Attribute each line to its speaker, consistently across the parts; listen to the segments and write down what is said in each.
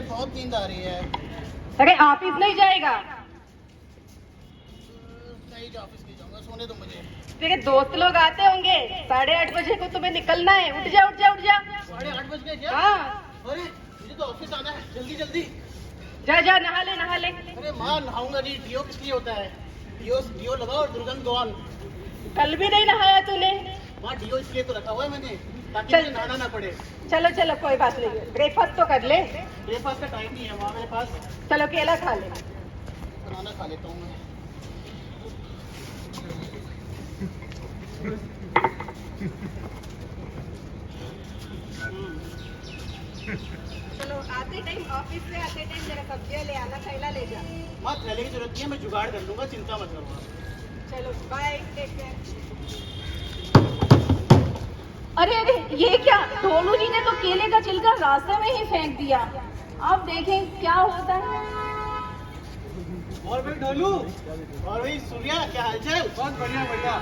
Speaker 1: मुझे बहुत नींद आ रही है।
Speaker 2: अरे ऑफिस नहीं जाएगा?
Speaker 1: नहीं ऑफिस नहीं जाऊंगा, सोने दो मुझे।
Speaker 2: तेरे दोस्त लोग आते होंगे, 8:30 बजे को तुम्हें निकलना है। उठ जा उठ जा उठ जा।
Speaker 1: 8:30 बज गए क्या?
Speaker 2: हाँ
Speaker 1: अरे मुझे तो ऑफिस आना है, जल्दी जल्दी।
Speaker 2: जा जा, नहा ले नहा ले।
Speaker 1: अरे माँ नहाऊंगा नहीं, डीओ किस लिए होता है? डीओ डीओ लगाओ और दुर्गंध गौन।
Speaker 2: कल भी नहीं नहाया तूने?
Speaker 1: माँ डीओ इसलिए तो रखा हुआ है मैंने, ताकि
Speaker 2: चल।
Speaker 1: मुझे नहाना ना पड़े।
Speaker 2: चलो चलो कोई बात नहीं, ब्रेकफास्ट तो कर ले।
Speaker 1: ब्रेकफास्ट का टाइम नहीं है माँ मेरे पास।
Speaker 2: चलो केला खा ले।
Speaker 1: बनाना खा लेता हूँ मैं।
Speaker 2: चलो आते टाइम, ऑफिस से आते टाइम जरा सब्जियां ले आना, थैला ले जा।
Speaker 1: माँ थैले की जरूरत नहीं है, मैं जुगाड़ कर लूंगा, चिंता मत करो आप।
Speaker 2: चलो बाय, टेक केयर। अरे अरे ये क्या, ढोलू जी ने तो केले का छिलका रास्ते में ही फेंक दिया। अब देखें क्या होता है।
Speaker 3: और भाई ढोलू,
Speaker 1: और भाई सूर्या, क्या हालचाल?
Speaker 3: बहुत बढ़िया बढ़िया।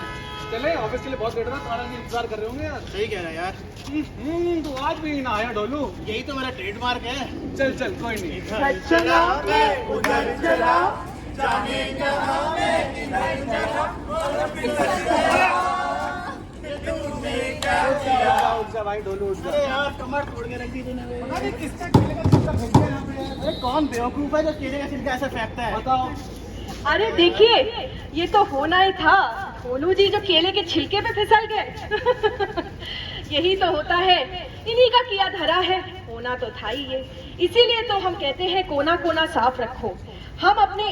Speaker 3: चले ऑफिस के लिए बहुत लेट हो रहा है, तुम्हारा भी इंतजार कर रहे होंगे यार।
Speaker 1: सही कह रहा है यार,
Speaker 3: तो आज भी ना आया ढोलू।
Speaker 1: यही तो मेरा ट्रेडमार्क है।
Speaker 3: चल चल कोई नहीं।
Speaker 1: चला मैं उधर चला, जाने कहाँ मैं किधर चला, तुमने क्या किया?
Speaker 3: उठ जा भाई ढोलू, उठ जा।
Speaker 1: अरे यार कमर तोड़ के रख दी तूने।
Speaker 3: पता नहीं किसका केले का छिलका फेंक दिया यहाँ पे यार।
Speaker 1: अरे कौन बेवकूफ है जो केले का छिलका ऐसा फेंकता है?
Speaker 3: बताओ।
Speaker 2: अरे देखिए, ये तो होना ही था। ढोलू जी जो केले के छिलके पे फिसल गए। यही तो होता है, इन्हीं का किया धरा है। होना तो था ही ये, इसीलिए तो हम कहते हैं कोना कोना साफ रखो। हम अपने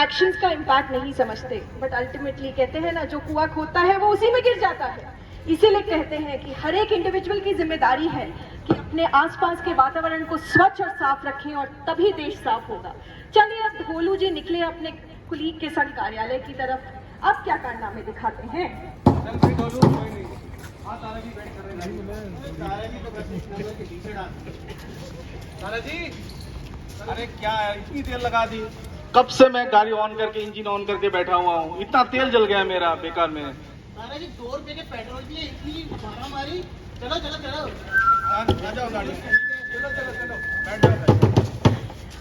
Speaker 2: एक्शंस का इम्पैक्ट नहीं समझते, बट अल्टीमेटली कहते हैं ना, जो कुआं खोदता है वो उसी में गिर जाता है। इसीलिए कहते हैं कि हर एक इंडिविजुअल की जिम्मेदारी है कि अपने आसपास के वातावरण को स्वच्छ और साफ रखें, और तभी देश साफ होगा। चलिए अब ढोलू जी निकले अपने कुलीग के संग कार्यालय की तरफ। अब क्या कारनामे दिखाते हैं।
Speaker 3: चल भाई ढोलू, कोई नहीं। हाँ तारा जी वेट कर रहे हैं।
Speaker 1: तारा जी तो बस इस नंबर के पीछे डाल।
Speaker 3: तारा जी, अरे क्या है इतनी देर लगा दी? कब से मैं गाड़ी ऑन करके इंजन ऑन करके बैठा हुआ हूँ, इतना तेल जल गया मेरा बेकार में।
Speaker 1: तारा जी 2 रुपए के पेट्रोल के लिए इतनी मारा मारी। चलो चलो चलो,
Speaker 3: आ जाओ गाड़ी में। चलो चलो चलो, बैठ जाओ भाई।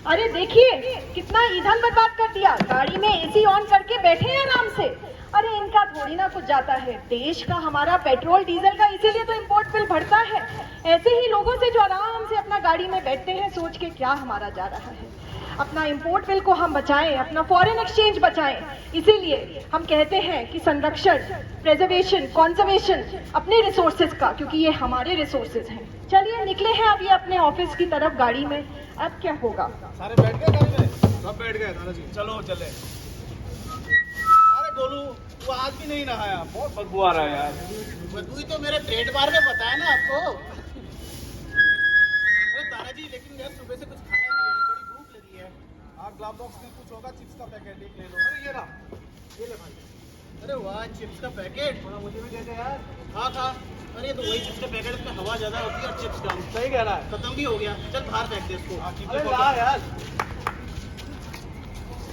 Speaker 2: अरे देखिए कितना ईंधन बर्बाद कर दिया। गाड़ी में एसी ऑन करके बैठे हैं आराम से। अरे इनका थोड़ी ना कुछ जाता है। देश का हमारा पेट्रोल डीजल का इसीलिए तो इंपोर्ट बिल बढ़ता है। ऐसे ही लोगों से जो आराम से अपना गाड़ी में बैठते हैं सोच के क्या हमारा जा रहा है। अपना इंपोर्ट बिल को हम बचाएं, अपना फॉरेन एक्सचेंज बचाएं। इसीलिए हम कहते हैं कि संरक्षण, प्रिजर्वेशन, कॉन्जर्वेशन अपने रिसोर्सेज का, क्योंकि ये हमारे रिसोर्सेज हैं। चलिए निकले हैं अब ये अपने ऑफिस की तरफ गाड़ी में। अब क्या होगा।
Speaker 3: सारे बैठ गए गाड़ी में? सब बैठ गए तारा जी। चलो चले। अरे गोलू, तू आज भी नहीं नहाया, बहुत बदबू आ रहा है यार।
Speaker 1: तू ही तो मेरे ट्रेडमार्क में बताया ना आपको। अरे तारा जी लेकिन यार सुबह से कुछ खाया नहीं है, थोड़ी भूख लगी है।
Speaker 3: आप ग्लास बॉक्स में कुछ होगा, चिप्स का पैकेट एक ले लो। अरे ये रहा, ये ले भाई।
Speaker 1: अरे वाह, चिप्स का पैकेट।
Speaker 3: थोड़ा मुझे भी दे दे यार।
Speaker 1: हाँ था। अरे तो वही चिप्स का पैकेट, इसमें हवा ज्यादा होती है और चिप्स कम।
Speaker 3: सही कह रहा है।
Speaker 1: खत्म भी हो गया, चल बाहर फेंक दे इसको।
Speaker 3: अरे ला यार।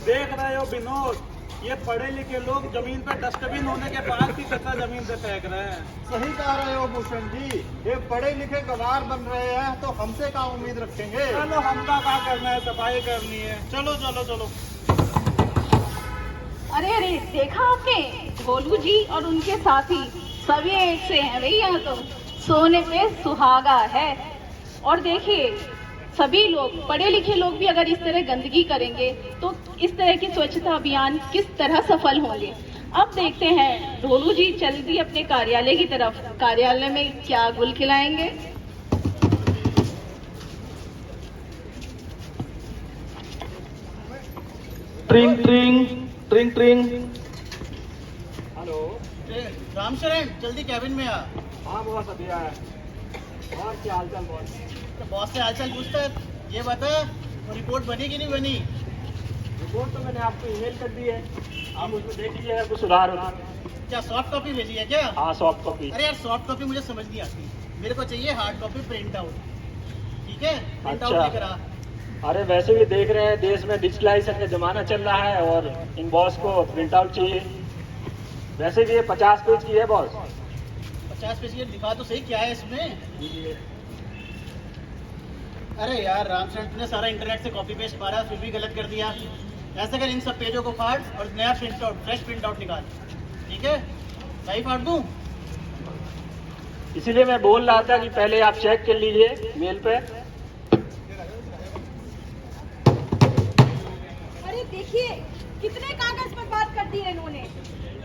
Speaker 4: देख रहे हो विनोद, ये पढ़े लिखे लोग जमीन पे डस्टबिन होने के बाद भी कचरा जमीन पे फेंक रहे हैं।
Speaker 3: सही कह रहे हो भूषण जी, ये पढ़े लिखे गवार बन रहे हैं तो हमसे क्या उम्मीद रखेंगे।
Speaker 4: चलो हमका क्या करना है, सफाई करनी है। चलो चलो चलो।
Speaker 2: अरे अरे देखा आपने, ढोलू जी और उनके साथी सभी एक से हैं भैया। तो सोने पे सुहागा है। और देखिए सभी लोग, पढ़े लिखे लोग भी अगर इस तरह गंदगी करेंगे तो इस तरह की स्वच्छता अभियान किस तरह सफल होंगे। अब देखते हैं ढोलू जी चल दी अपने कार्यालय की तरफ। कार्यालय में क्या गुल खिलाएंगे।
Speaker 4: ट्रिंग ट्रिंग ट्रिंग ट्रिंग।
Speaker 3: हेलो।
Speaker 1: राम शरण, जल्दी कैबिन में आ।
Speaker 4: हाँ बॉस अभी आया। और क्या हालचाल बॉस?
Speaker 1: तो बॉस से हालचाल पूछता है। ये बता, वो रिपोर्ट बनी कि नहीं बनी?
Speaker 4: रिपोर्ट तो मैंने आपको ईमेल कर दी है, आप उसमें देख लीजिए अगर कुछ सुधार हो।
Speaker 1: क्या सॉफ्ट कॉपी भेजी है क्या?
Speaker 4: हाँ सॉफ्ट कॉपी।
Speaker 1: अरे यार सॉफ्ट कॉपी मुझे समझ नहीं आती, मेरे को चाहिए हार्ड कॉपी प्रिंट आउट। ठीक है, प्रिंट आउट
Speaker 4: अच्छा।
Speaker 1: लेकर आ।
Speaker 4: अरे वैसे भी देख रहे हैं देश में डिजिटलाइजेशन का जमाना चल रहा है और इन बॉस को प्रिंट आउट चाहिए। वैसे भी ये 50 पेज की है बॉस।
Speaker 1: 50 पेज की दिखा तो सही क्या है इसमें। अरे यार रामचंद्र, तूने सारा इंटरनेट से कॉपी पेस्ट मारा, फिर भी गलत कर दिया। ऐसा कर, इन सब पेजों को फाड़ और नया print out, fresh print out निकाल। ठीक है, सही फाड़ दूं?
Speaker 4: इसीलिए मैं बोल रहा था कि पहले आप चेक कर लीजिए मेल पे।
Speaker 2: अरे देखिए, कितने कागज बर्बाद कर दिए इन्होंने।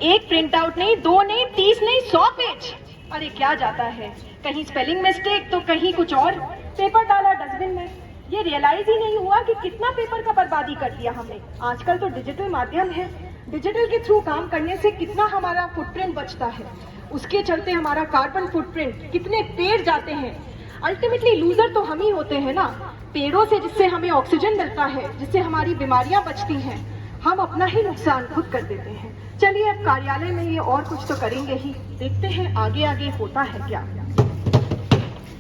Speaker 2: एक प्रिंट आउट नहीं, 2 नहीं, 30 नहीं, 100 पेज। अरे क्या जाता है, कहीं स्पेलिंग मिस्टेक तो कहीं कुछ और। पेपर डाला डस्टबिन में, ये रियलाइज ही नहीं हुआ कि कितना पेपर का बर्बादी कर दिया हमने। आजकल तो डिजिटल माध्यम है, डिजिटल के थ्रू काम करने से कितना हमारा फुटप्रिंट बचता है। उसके चलते हमारा कार्बन फुटप्रिंट, कितने पेड़ जाते हैं। अल्टीमेटली लूजर तो हम ही होते हैं ना। पेड़ों से जिससे हमें ऑक्सीजन मिलता है, जिससे हमारी बीमारियां बचती हैं, हम अपना ही नुकसान खुद कर देते हैं। चलिए, अब कार्यालय में ये और कुछ तो करेंगे ही, देखते हैं आगे आगे होता है क्या।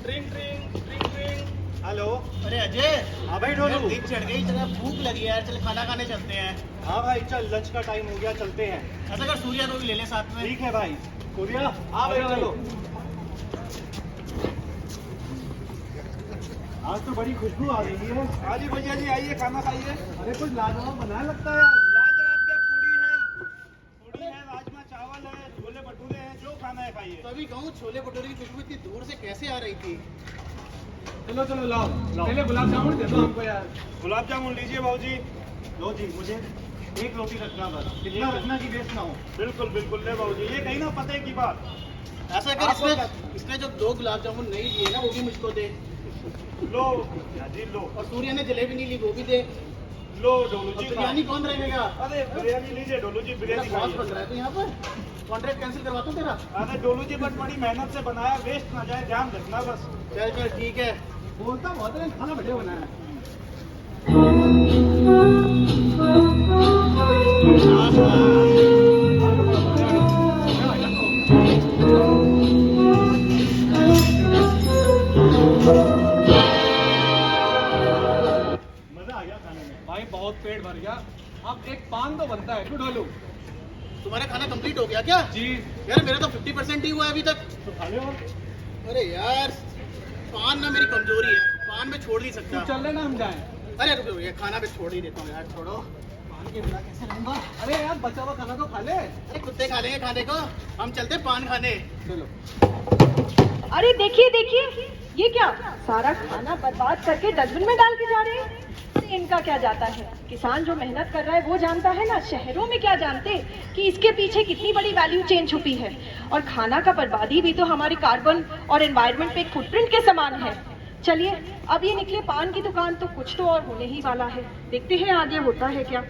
Speaker 3: ट्रिंग ट्रिंग ट्रिंग ट्रिंग। हेलो।
Speaker 1: अरे अजय।
Speaker 3: हाँ भाई ढोलू।
Speaker 1: दिन चढ़ गई, चल भूख लगी है यार, चल खाना खाने चलते हैं।
Speaker 3: हाँ भाई चल, लंच का टाइम हो गया, चलते हैं।
Speaker 1: ऐसा कर, सूर्या को भी ले ले साथ में।
Speaker 3: ठीक है भाई। सूर्या, हाँ भाई चलो। आज तो बड़ी खुशबू आ रही है। हाँ जी भैया जी, आइए खाना खाइए। अरे कुछ लाजवाब बना लगता है। लाजवाब क्या, पूड़ी है, राजमा चावल है, छोले भटूरे हैं, जो खाना है खाइए।
Speaker 1: तो अभी कहूँ, छोले भटूरे की खुशबू इतनी दूर से कैसे आ रही थी?
Speaker 3: चलो चलो लाओ, पहले गुलाब जामुन दे दो हमको यार। गुलाब जामुन लीजिए भाऊजी। लो जी, मुझे एक रोटी रखना बस, कितना रखना कि वेस्ट ना हो। बिल्कुल बिल्कुल, ले भाऊजी, ये कहीं ना पते की बात।
Speaker 1: ऐसा कर, इसने जो 2 गुलाब जामुन नहीं लिए ना, वो भी मुझको दे।
Speaker 3: लो जी लो।
Speaker 1: और सूर्या ने जलेबी नहीं ली, वो भी दे।
Speaker 3: लो डोलू
Speaker 1: और
Speaker 3: जी।
Speaker 1: बिरयानी कौन रहेगा?
Speaker 3: अरे बिरयानी लीजिए डोलू जी, बिरयानी
Speaker 1: बॉस
Speaker 3: खाइए।
Speaker 1: बन रहा है तो यहाँ पर कॉन्ट्रैक्ट कैंसिल करवाता हूँ तेरा।
Speaker 3: अरे डोलू जी, बट बड़ी मेहनत से बनाया, वेस्ट ना जाए, ध्यान रखना बस।
Speaker 1: चल चल ठीक है।
Speaker 3: बोलता बहुत है, खाना बढ़िया बनाया। मजा आ गया खाने में भाई, बहुत पेट भर गया। अब एक पान तो बनता है, क्यों ढोलू?
Speaker 1: तुम्हारा खाना कंप्लीट हो गया क्या?
Speaker 3: जी।
Speaker 1: यार मेरा तो 50% ही हुआ है अभी तक।
Speaker 3: तो खा लो।
Speaker 1: अरे यार, पान ना मेरी कमजोरी है, पान में छोड़ नहीं सकता।
Speaker 3: चल लेना, हम जाएं।
Speaker 1: अरे रुको, ये खाना पे छोड़ ही देता हूँ यार, छोड़ो। पान के बिना कैसे रहूंगा?
Speaker 3: अरे यार, बचा हुआ खाना तो खा ले।
Speaker 1: अरे कुत्ते खा लेंगे खाने को, हम चलते पान खाने।
Speaker 3: चलो।
Speaker 2: अरे देखिए देखिए, ये क्या, सारा खाना बर्बाद करके डस्टबिन में डाल के जा रहे हैं। अरे इनका क्या जाता है, किसान जो मेहनत कर रहा है वो जानता है ना। शहरों में क्या जानते कि इसके पीछे कितनी बड़ी वैल्यू चेन छुपी है। और खाना का बर्बादी भी तो हमारे कार्बन और एनवायरनमेंट पे एक फुटप्रिंट के समान है। चलिए, अब ये निकले पान की दुकान, तो कुछ तो और होने ही वाला है, देखते हैं आगे होता है क्या।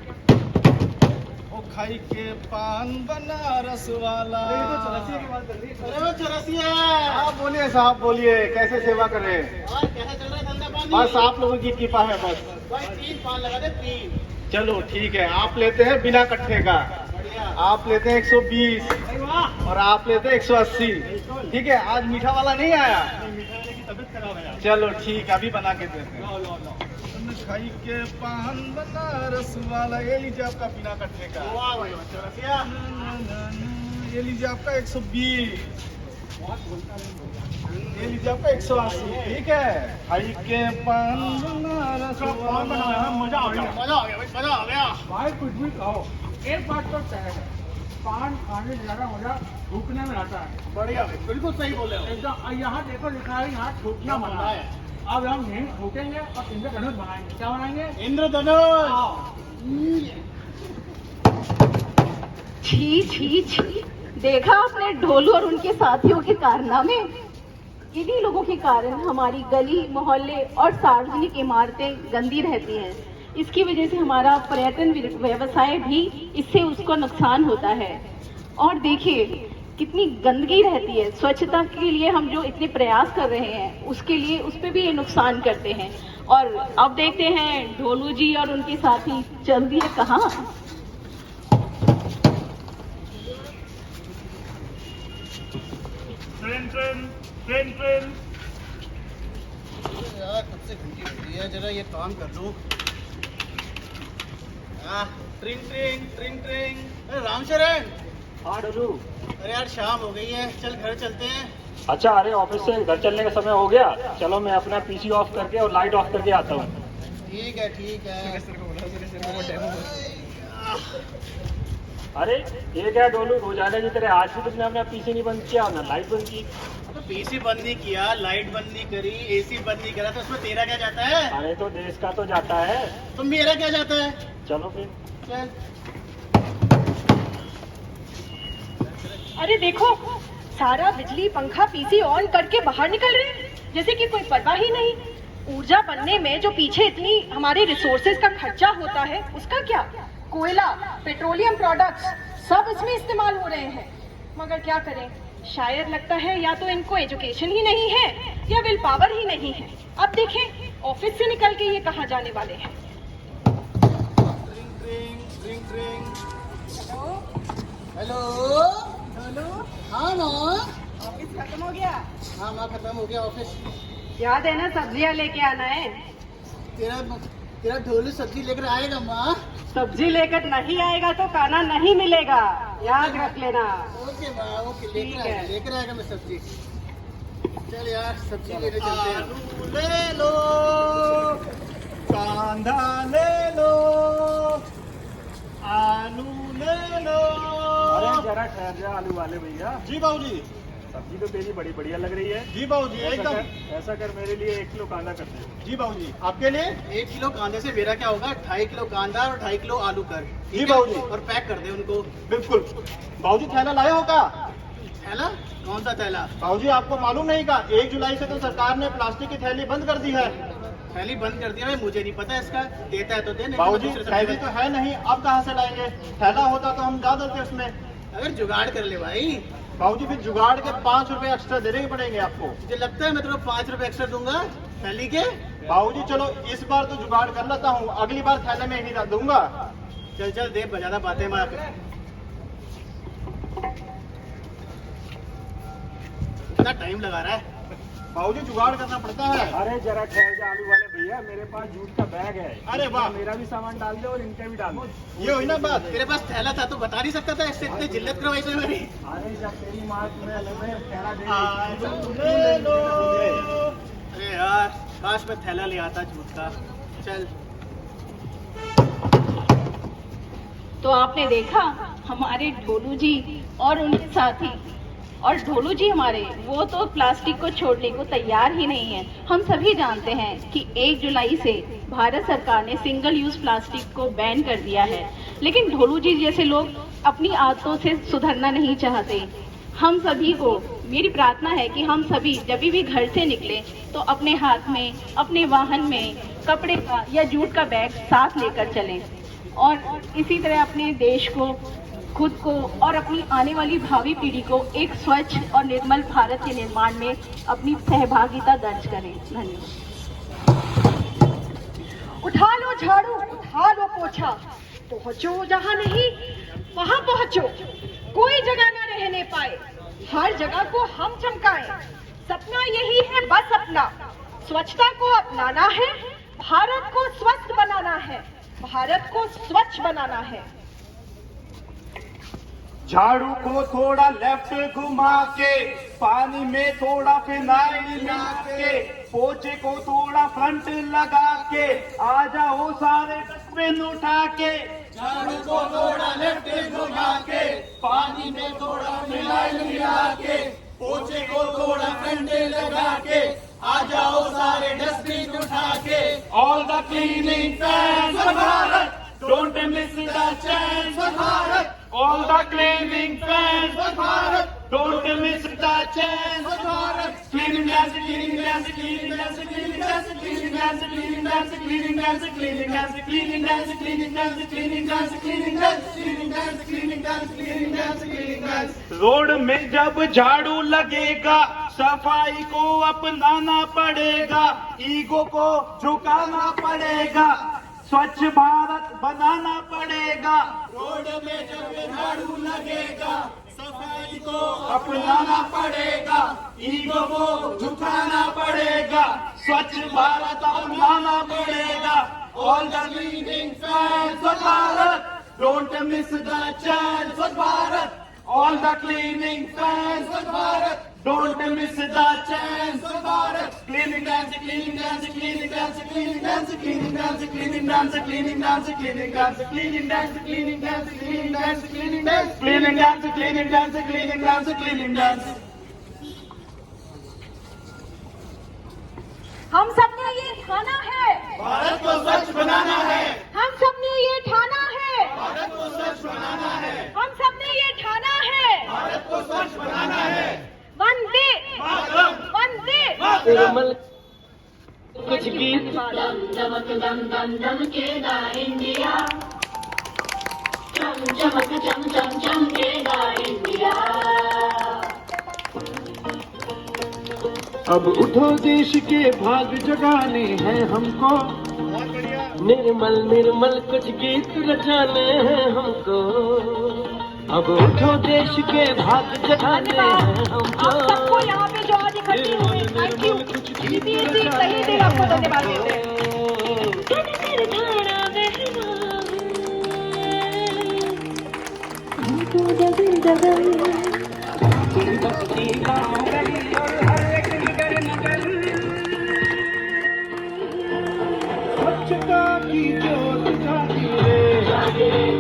Speaker 3: ओ खाई के पान बनारस वाला। अरे ये तो चौरसिया की बात कर रही है।
Speaker 1: अरे वो चौरसिया।
Speaker 3: आप बोलिए साहब, बोलिए, कैसे सेवा कर रहे हैं?
Speaker 1: और कैसा चल रहा है धंधा पानी?
Speaker 3: बस आप लोगों की कृपा है बस।
Speaker 1: भाई 3 पान लगा दे, 3।
Speaker 3: चलो ठीक है, आप लेते हैं बिना कट्ठे का,
Speaker 1: बढ़िया।
Speaker 3: आप लेते हैं 120 और आप लेते हैं 180। ठीक है, आज मीठा वाला नहीं आया। तबीयत खराब है। चलो ठीक है, अभी बना के देते हैं। खाई के पान बनारस वाला, ये लीजिए आपका बिना कट्ठे का।
Speaker 1: वाह भाई वाह, चौरसिया।
Speaker 3: ये लीजिए आपका 120, ये लीजिए आपका 180। ठीक है, खाई के पान बनारस वाला।
Speaker 1: मजा आ गया, मजा आ गया भाई, मजा आ गया।
Speaker 4: भाई कुछ भी कहो, एक बात तो तय है, पान खाने से ज्यादा मजा थूकने में आता है।
Speaker 1: बढ़िया भाई, बिल्कुल सही बोले हो।
Speaker 4: एकदम। यहाँ देखो लिखा है, यहाँ थूकना मना है। अब हम नहीं थूकेंगे और इंद्रधनुष बनाएंगे। क्या बनाएंगे?
Speaker 1: इंद्रधनुष।
Speaker 2: छी छी छी, देखा आपने ढोलू और उनके साथियों के कारनामे। इन्हीं लोगों के कारण हमारी गली मोहल्ले और सार्वजनिक इमारतें गंदी रहती हैं। इसकी वजह से हमारा पर्यटन व्यवसाय भी, इससे उसको नुकसान होता है। और देखिए कितनी गंदगी रहती है। स्वच्छता के लिए हम जो इतने प्रयास कर रहे हैं, उसके लिए उस पर भी ये नुकसान करते हैं। और अब देखते हैं ढोलू जी और उनके साथी चल दिए कहाँ।
Speaker 3: Train train train train.
Speaker 1: यार कब से घंटी बज रही है, जरा ये काम कर लूं। ट्रिंग ट्रिंग ट्रिंग ट्रिंग। अरे रामचरण।
Speaker 4: हाँ डोलू।
Speaker 1: अरे यार शाम हो गई है, चल घर चलते हैं।
Speaker 4: अच्छा, अरे ऑफिस से घर चलने का समय हो गया, चलो मैं अपना पीसी ऑफ करके और लाइट ऑफ करके आता हूँ।
Speaker 1: ठीक है ठीक है।
Speaker 4: अरे ये क्या डोलू, रोजाना की तरह आज भी तुमने अपना पीसी नहीं बंद किया ना लाइट बंद की?
Speaker 1: तो पीसी बंद नहीं किया, लाइट बंद नहीं करी, एसी बंद नहीं करा, तो उसमें तेरा क्या जाता है?
Speaker 4: अरे तो देश का तो जाता है।
Speaker 1: तो मेरा क्या जाता है?
Speaker 4: चलो फिर।
Speaker 1: चल।
Speaker 2: अरे देखो, सारा बिजली पंखा पीसी ऑन करके बाहर निकल रहे हैं जैसे कि कोई परवाह ही नहीं। ऊर्जा बनने में जो पीछे इतनी हमारे रिसोर्सेज का खर्चा होता है उसका क्या? कोयला, पेट्रोलियम प्रोडक्ट्स सब इसमें इस्तेमाल हो रहे हैं। मगर क्या करें, शायद लगता है या तो इनको एजुकेशन ही नहीं है या विल पावर ही नहीं है। अब देखें, ऑफिस से निकल के ये कहाँ जाने वाले हैं।
Speaker 1: Hello hello. हाँ माँ,
Speaker 2: ऑफिस खत्म हो गया?
Speaker 1: हाँ माँ, खत्म हो गया ऑफिस।
Speaker 2: याद है ना, सब्जियाँ लेके आना है।
Speaker 1: तेरा तेरा ढोलू सब्जी लेकर आएगा माँ।
Speaker 2: सब्जी लेकर नहीं आएगा तो खाना नहीं मिलेगा, याद रख लेना।
Speaker 1: ओके माँ, ओके,
Speaker 2: ठीक है।
Speaker 1: लेकर आएगा मैं सब्जी। चल यार, सब्जी लेने चलते हैं। आलू ले लो, कांदा ले लो, आलू ले लो।
Speaker 4: अरे जरा ठहर जा आलू वाले भैया।
Speaker 1: जी बाबूजी।
Speaker 4: सब्जी तो तेरी बड़ी बढ़िया लग रही है।
Speaker 1: जी बाबूजी,
Speaker 4: ऐसा कर मेरे लिए 1 किलो कांदा कर दे।
Speaker 1: जी बाबूजी, आपके लिए 1 किलो कांदे से मेरा क्या होगा? 2.5 किलो कांदा और 2.5 किलो आलू कर।
Speaker 3: जी बाबूजी।
Speaker 1: और पैक कर दे उनको।
Speaker 3: बिल्कुल। बाबूजी थैला लाए हो का?
Speaker 1: थैला? कौन सा थैला?
Speaker 3: बाबूजी आपको मालूम नहीं का, 1 जुलाई से तो सरकार ने प्लास्टिक की थैली बंद कर दी है।
Speaker 1: थैली बंद कर दिया है? मुझे नहीं पता इसका। देता है तो दे, नहीं तो
Speaker 3: बाबूजी
Speaker 1: दूसरे
Speaker 3: थैली
Speaker 1: सब्जी
Speaker 3: तो है नहीं, अब कहाँ से लाएंगे? थैला होता तो हम डाल देते उसमें।
Speaker 1: अगर जुगाड़ कर ले भाई।
Speaker 3: बाबूजी फिर जुगाड़ के 5 रुपए एक्स्ट्रा देने ही पड़ेंगे आपको।
Speaker 1: मुझे लगता है मैं तुम्हें 5 रुपए एक्स्ट्रा दूंगा थैली के।
Speaker 3: बाबूजी चलो इस बार तो जुगाड़ कर लेता हूँ, अगली बार थैले में ही नहीं दूंगा।
Speaker 1: चल चल दे, ज्यादा बातें मत कर। इतना टाइम लगा रहा है।
Speaker 3: बाबूजी जुगाड़ करना पड़ता है।
Speaker 4: अरे जरा ठहर जा आलू वाले भैया, मेरे पास जूट का बैग है।
Speaker 3: अरे वाह।
Speaker 4: मेरा भी सामान डाल दे और इनका भी डाल दे।
Speaker 3: ये हुई ना बात।
Speaker 1: तेरे पास थैला था तो बता नहीं सकता था, इससे इतनी जिल्लत करवाई तूने मेरी।
Speaker 4: अरे जब तेरी माँ तुम्हें थैला दे
Speaker 3: आलू ले लो।
Speaker 1: अरे यार, काश मैं थैला ले आता जूट का। चल।
Speaker 5: तो आपने देखा हमारे ढोलू जी और उनके साथी, और ढोलू जी हमारे वो तो प्लास्टिक को छोड़ने को तैयार ही नहीं है। हम सभी जानते हैं कि 1 जुलाई से भारत सरकार ने सिंगल यूज प्लास्टिक को बैन कर दिया है, लेकिन ढोलू जी जैसे लोग अपनी आदतों से सुधरना नहीं चाहते। हम सभी को मेरी प्रार्थना है कि हम सभी जब भी घर से निकलें तो अपने हाथ में, अपने वाहन में कपड़े का या जूट का बैग साथ लेकर चलें, और इसी तरह अपने देश को, खुद को और अपनी आने वाली भावी पीढ़ी को एक स्वच्छ और निर्मल भारत के निर्माण में अपनी सहभागिता दर्ज करें। धन्यवाद।
Speaker 2: उठा लो झाड़ू, उठा लो पोछा, पहुंचो जहां नहीं वहां पहुंचो, कोई जगह न रहने पाए, हर जगह को हम चमकाएं। सपना यही है बस अपना, स्वच्छता को अपनाना है, भारत को स्वस्थ बनाना है, भारत को स्वच्छ बनाना है।
Speaker 3: झाड़ू को थोड़ा लेफ्ट घुमा के, पानी में थोड़ा फिनाइल मिला के, पोछे को थोड़ा फ्रंट लगा के, आ जाओ सारे डस्टबिन उठा के। झाड़ू को थोड़ा लेफ्ट घुमा के, पानी में थोड़ा फिनाइल मिला के, पोछे को थोड़ा फ्रंट लगा के, आ जाओ सारे डस्टबिन उठा के। All the cleaning fans for Bharat, don't miss the chance for Bharat. All the cleaning fans for Bharat, don't miss the chance for Bharat. Cleaning dance, cleaning dance, cleaning dance, cleaning dance, cleaning dance, cleaning dance, cleaning dance, cleaning dance, cleaning dance, cleaning dance, cleaning dance, cleaning dance, cleaning dance, cleaning dance, cleaning dance, cleaning dance. Road में जब झाड़ू लगेगा, सफाई को अपनाना पड़ेगा, ego को झुकाना पड़ेगा, स्वच्छ भारत बनाना पड़ेगा। रोड में जब झाड़ू लगेगा, सफाई को अपनाना पड़ेगा, ईगो को झुकाना पड़ेगा, स्वच्छ भारत अपनाना पड़ेगा। All the cleaning fans for Bharat, don't miss the chance for Bharat. All the cleaning fans of Bharat, don't miss the chance of Bharat. Cleaning dance, cleaning dance, cleaning dance, cleaning dance, cleaning dance, cleaning dance, cleaning dance, cleaning dance, cleaning dance, cleaning dance, cleaning dance, cleaning dance, cleaning dance, cleaning dance, cleaning dance, cleaning dance.
Speaker 2: हम सबने ये ठाना है,
Speaker 3: भारत को स्वच्छ बनाना है,
Speaker 2: हम सबने ये ठाना है,
Speaker 3: भारत को स्वच्छ बनाना है,
Speaker 2: हम सबने ये ठाना है।
Speaker 3: भारत को स्वच्छ बनाना है।
Speaker 2: वंदे
Speaker 3: मातरम,
Speaker 2: वंदे
Speaker 3: मातरम।
Speaker 2: कुछ गीत
Speaker 6: अब उठो देश के भाग जगाने हैं हमको, निर्मल निर्मल कुछ गीत रचाने हैं हमको। अब उठो देश के भाग जगाने हैं हमको।
Speaker 2: आप सबको यहाँ पे जो आज इकट्ठे हुए, थैंक यू। CBSE सही दिन आपको धन्यवाद देते हैं।
Speaker 6: स्वच्छता की ज्योत जागी रे,